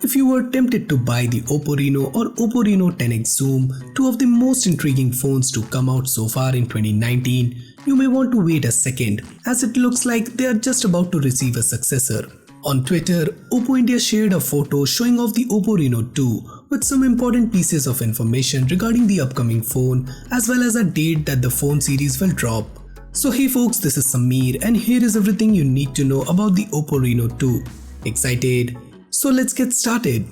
If you were tempted to buy the Oppo Reno or Oppo Reno 10X Zoom, two of the most intriguing phones to come out so far in 2019, you may want to wait a second, as it looks like they are just about to receive a successor. On Twitter, Oppo India shared a photo showing off the Oppo Reno 2 with some important pieces of information regarding the upcoming phone, as well as a date that the phone series will drop. So hey folks, this is Samir and here is everything you need to know about the Oppo Reno 2. Excited? So let's get started.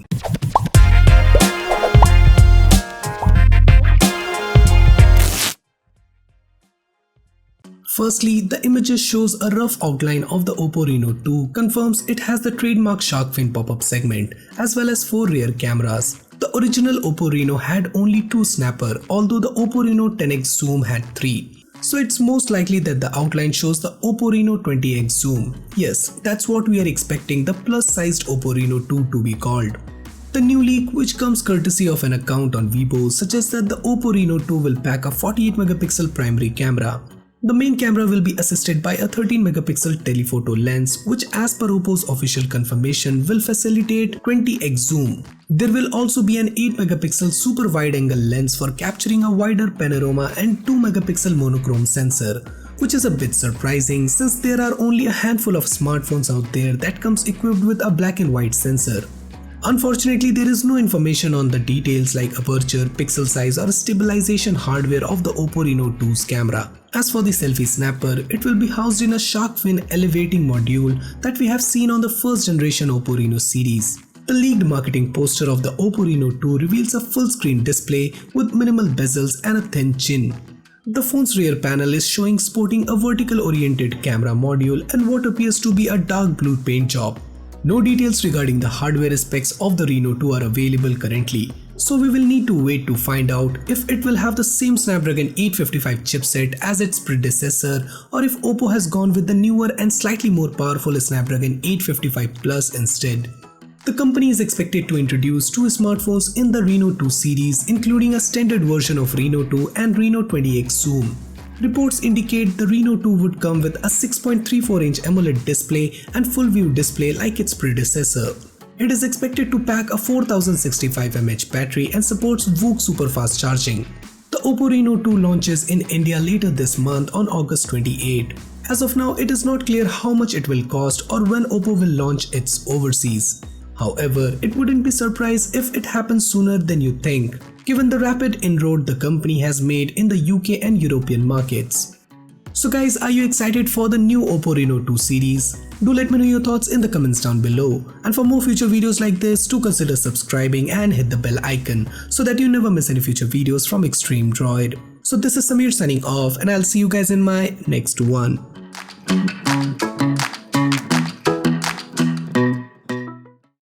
Firstly, the images shows a rough outline of the Oppo Reno 2 confirms it has the trademark shark fin pop-up segment as well as 4 rear cameras. The original Oppo Reno had only 2 snapper, although the Oppo Reno 10X Zoom had 3. So it's most likely that the outline shows the Oppo Reno 20X Zoom. Yes, that's what we are expecting the plus-sized Oppo Reno 2 to be called. The new leak, which comes courtesy of an account on Weibo, suggests that the Oppo Reno 2 will pack a 48 megapixel primary camera. The main camera will be assisted by a 13 megapixel telephoto lens, which as per Oppo's official confirmation will facilitate 20x zoom. There will also be an 8 megapixel super wide angle lens for capturing a wider panorama and 2 megapixel monochrome sensor, which is a bit surprising since there are only a handful of smartphones out there that comes equipped with a black and white sensor. Unfortunately, there is no information on the details like aperture, pixel size or stabilization hardware of the Oppo Reno 2's camera. As for the selfie snapper, it will be housed in a shark fin elevating module that we have seen on the first generation Oppo Reno series. The leaked marketing poster of the Oppo Reno 2 reveals a full screen display with minimal bezels and a thin chin. The phone's rear panel is showing sporting a vertical oriented camera module and what appears to be a dark blue paint job. No details regarding the hardware specs of the Reno 2 are available currently, so we will need to wait to find out if it will have the same Snapdragon 855 chipset as its predecessor or if Oppo has gone with the newer and slightly more powerful Snapdragon 855 Plus instead. The company is expected to introduce 2 smartphones in the Reno 2 series, including a standard version of Reno 2 and Reno 20X Zoom. Reports indicate the Reno 2 would come with a 6.34-inch AMOLED display and full view display like its predecessor. It is expected to pack a 4065 mAh battery and supports VOOC superfast charging. The Oppo Reno 2 launches in India later this month on August 28. As of now, it is not clear how much it will cost or when Oppo will launch its overseas. However, it wouldn't be surprised if it happens sooner than you think, given the rapid inroad the company has made in the UK and European markets. So guys, are you excited for the new Oppo Reno 2 series? Do let me know your thoughts in the comments down below. And for more future videos like this, do consider subscribing and hit the bell icon so that you never miss any future videos from Extreme Droid. So this is Samir signing off and I'll see you guys in my next one.